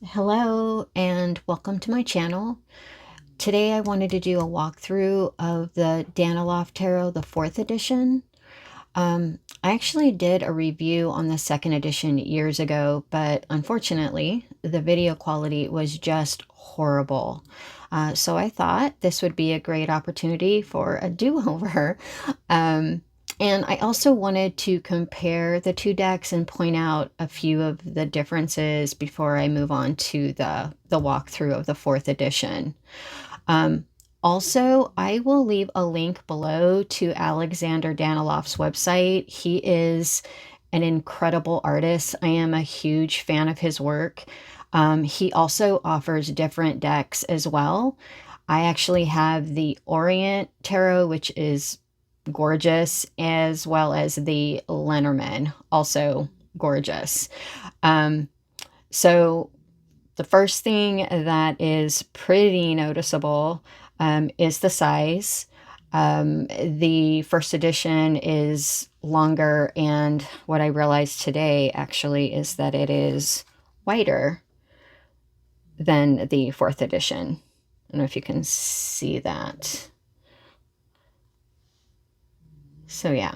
Hello and welcome to my channel. Today I wanted to do a walkthrough of the Daniloff Tarot, the 4th edition. I actually did a review on the 2nd edition years ago, but unfortunately the video quality was just horrible. So I thought this would be a great opportunity for a do-over. And I also wanted to compare the two decks and point out a few of the differences before I move on to the walkthrough of the 4th edition. Also, I will leave a link below to Alexander Daniloff's website. He is an incredible artist. I am a huge fan of his work. He also offers different decks as well. I actually have the Orient Tarot, which is gorgeous, as well as the Lenormand, also gorgeous. So the first thing that is pretty noticeable is the size. The first edition is longer, and what I realized today actually is that it is wider than the 4th edition. I don't know if you can see that. So yeah,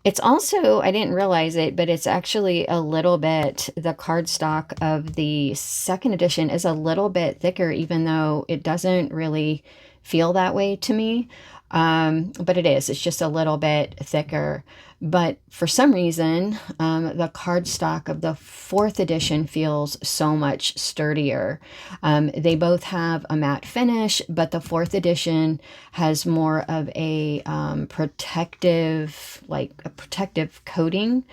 it's also, I didn't realize it, but it's actually a little bit, the cardstock of the 2nd edition is a little bit thicker, even though it doesn't really feel that way to me. But it is, it's just a little bit thicker. But for some reason, the cardstock of the 4th edition feels so much sturdier. They both have a matte finish, but the 4th edition has more of a protective, like a protective coating.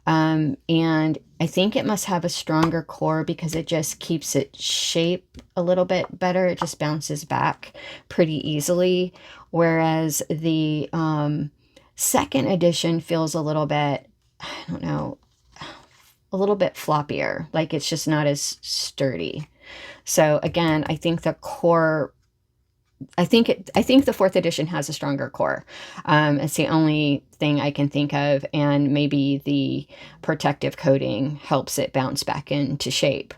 And I think it must have a stronger core because it just keeps its shape a little bit better. It just bounces back pretty easily. Whereas the 2nd edition feels a little bit, I don't know, a little bit floppier. Like it's just not as sturdy. So again, I think the core, I think the 4th edition has a stronger core. It's the only thing I can think of, and maybe the protective coating helps it bounce back into shape.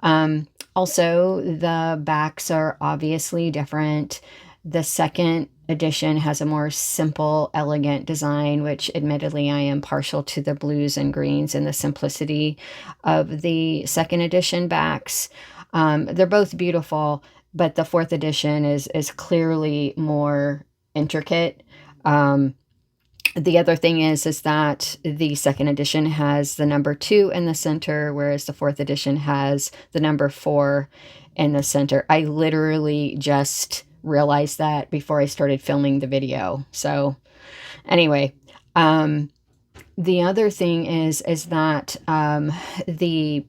Also, the backs are obviously different. The 2nd edition has a more simple, elegant design, which admittedly I am partial to the blues and greens and the simplicity of the 2nd edition backs. They're both beautiful, but the 4th edition is clearly more intricate. The other thing is that the 2nd edition has the number 2 in the center, whereas the 4th edition has the number 4 in the center. I literally just realized that before I started filming the video. So anyway, the other thing is that the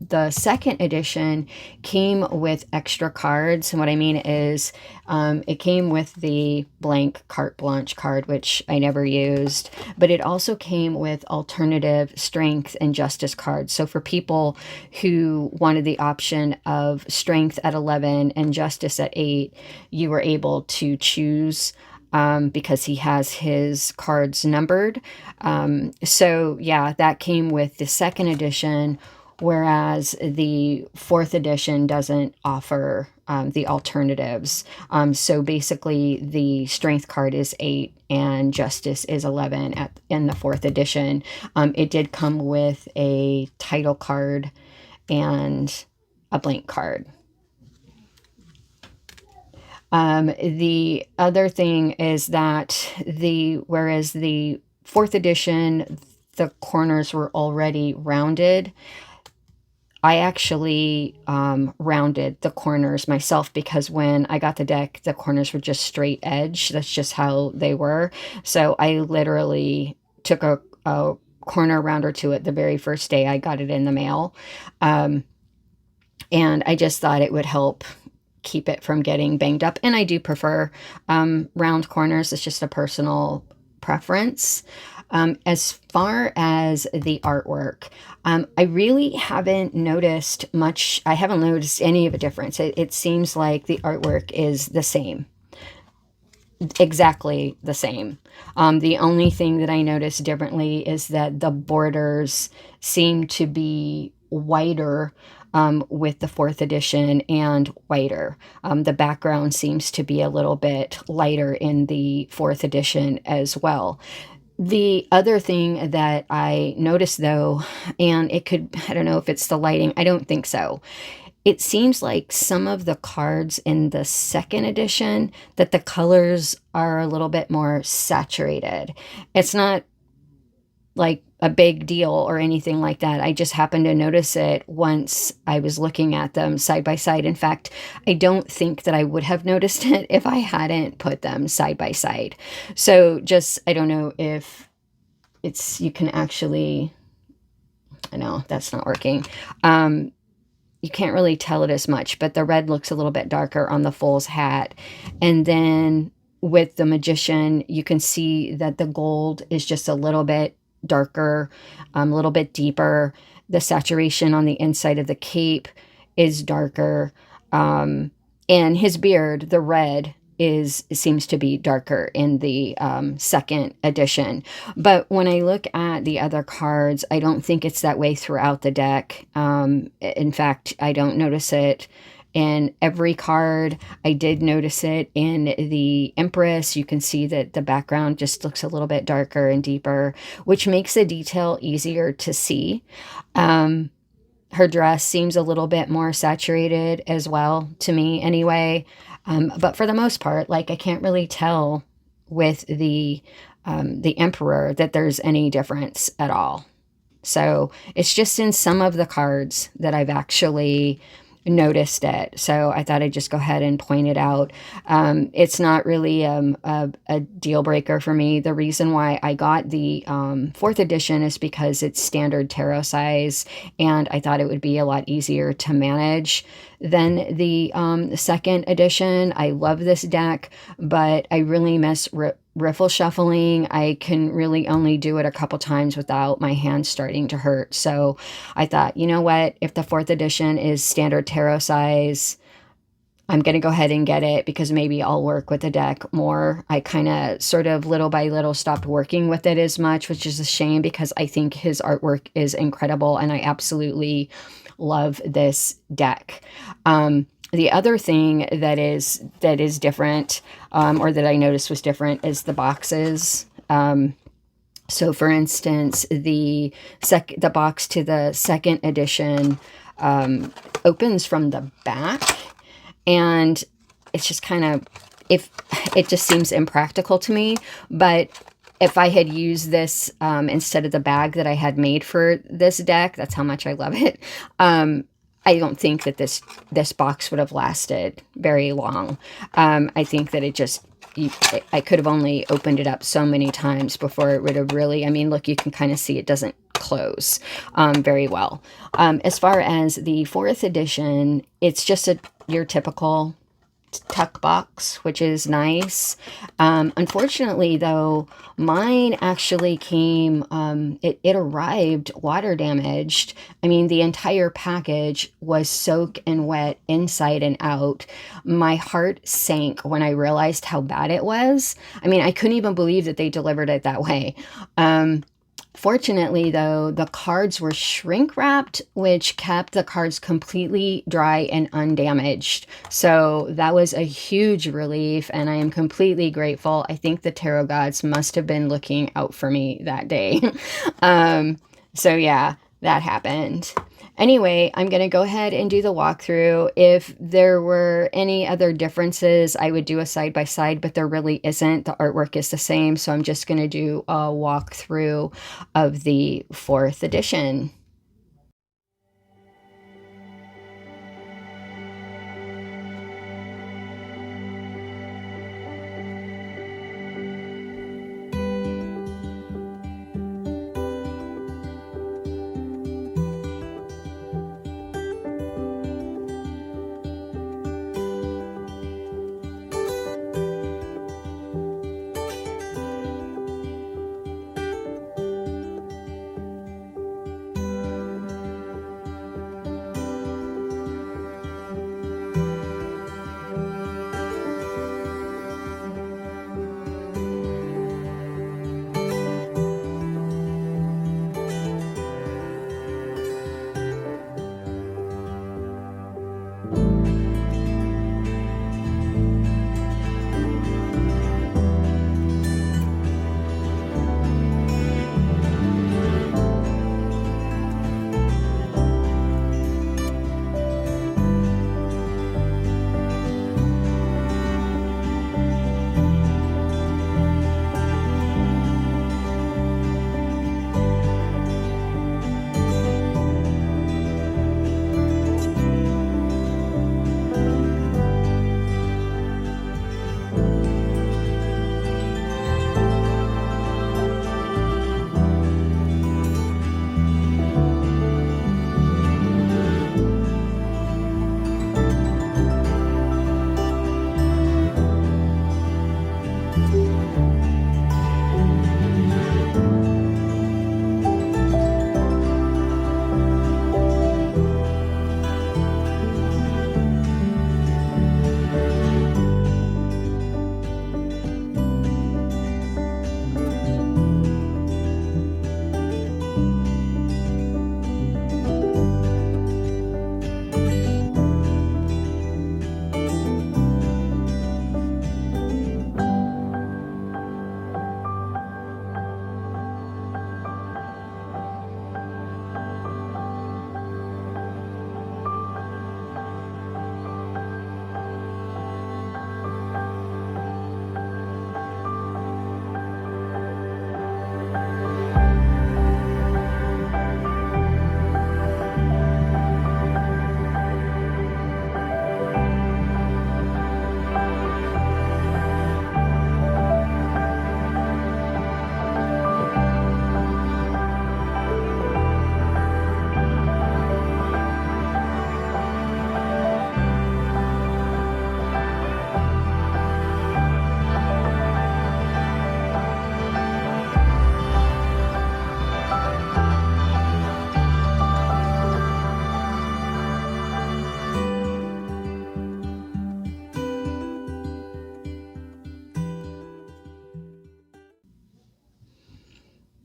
2nd edition came with extra cards. And what I mean is it came with the blank carte blanche card, which I never used, but it also came with alternative strength and justice cards. So for people who wanted the option of strength at 11 and justice at 8, you were able to choose because he has his cards numbered. So yeah, that came with the 2nd edition, whereas the 4th edition doesn't offer the alternatives. So basically the strength card is 8 and justice is 11 in the 4th edition. It did come with a title card and a blank card. The other thing is that whereas the 4th edition, the corners were already rounded, I actually rounded the corners myself because when I got the deck, the corners were just straight edge. That's just how they were. So I literally took a corner rounder to it the very first day I got it in the mail. And I just thought it would help keep it from getting banged up. And I do prefer round corners. It's just a personal preference. As far as the artwork, I really haven't noticed much. I haven't noticed any of a difference. It seems like the artwork is the same. Exactly the same. The only thing that I noticed differently is that the borders seem to be wider with the 4th edition and whiter. The background seems to be a little bit lighter in the 4th edition as well. The other thing that I noticed though, and it could, I don't know if it's the lighting, I don't think so. It seems like some of the cards in the 2nd edition, that the colors are a little bit more saturated. It's not like a big deal or anything like that. I just happened to notice it once I was looking at them side by side. In fact, I don't think that I would have noticed it if I hadn't put them side by side. So just, I don't know if you can actually, I know that's not working. You can't really tell it as much, but the red looks a little bit darker on the Fool's hat. And then with the Magician, you can see that the gold is just a little bit darker, a little bit deeper. The saturation on the inside of the cape is darker. And his beard, the red, seems to be darker in the 2nd edition. But when I look at the other cards, I don't think it's that way throughout the deck. In fact, I don't notice it in every card. I did notice it in the Empress. You can see that the background just looks a little bit darker and deeper, which makes the detail easier to see. Her dress seems a little bit more saturated as well, to me anyway. But for the most part, like, I can't really tell with the Emperor that there's any difference at all. So it's just in some of the cards that I've actually noticed it. So I thought I'd just go ahead and point it out. It's not really a deal breaker for me. The reason why I got the 4th edition is because it's standard tarot size, and I thought it would be a lot easier to manage than the 2nd edition. I love this deck, but I really miss riffle shuffling. I can really only do it a couple times without my hands starting to hurt. So I thought, you know what, if the 4th edition is standard tarot size, I'm going to go ahead and get it, because maybe I'll work with the deck more. I kind of sort of little by little stopped working with it as much, which is a shame, because I think his artwork is incredible and I absolutely love this deck. The other thing that is different, or that I noticed was different, is the boxes. So for instance, the box to the 2nd edition opens from the back, and it's just kind of, it just seems impractical to me. But if I had used this instead of the bag that I had made for this deck, that's how much I love it. I don't think that this box would have lasted very long. I think that I could have only opened it up so many times before it would have really, I mean, look, you can kind of see it doesn't close very well. As far as the 4th edition, it's just your typical tuck box, which is nice. Unfortunately, though, mine actually came, it arrived water damaged. I mean, the entire package was soaked and wet inside and out. My heart sank when I realized how bad it was. I mean, I couldn't even believe that they delivered it that way. Fortunately, though, the cards were shrink wrapped, which kept the cards completely dry and undamaged. So that was a huge relief, and I am completely grateful. I think the tarot gods must have been looking out for me that day. So yeah, that happened. Anyway, I'm going to go ahead and do the walkthrough. If there were any other differences, I would do a side-by-side, but there really isn't. The artwork is the same, so I'm just going to do a walkthrough of the 4th edition.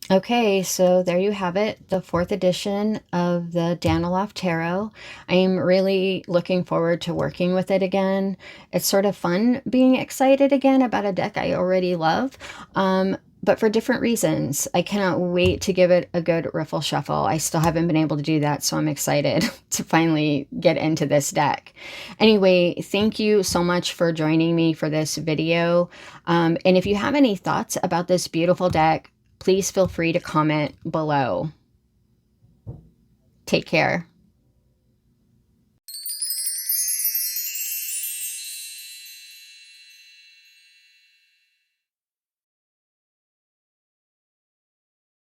Okay, so there you have it, the 4th edition of the Daniloff Tarot. I am really looking forward to working with it again. It's sort of fun being excited again about a deck I already love, but for different reasons. I cannot wait to give it a good riffle shuffle. I still haven't been able to do that, so I'm excited to finally get into this deck. Anyway, thank you so much for joining me for this video. And if you have any thoughts about this beautiful deck, please feel free to comment below. Take care.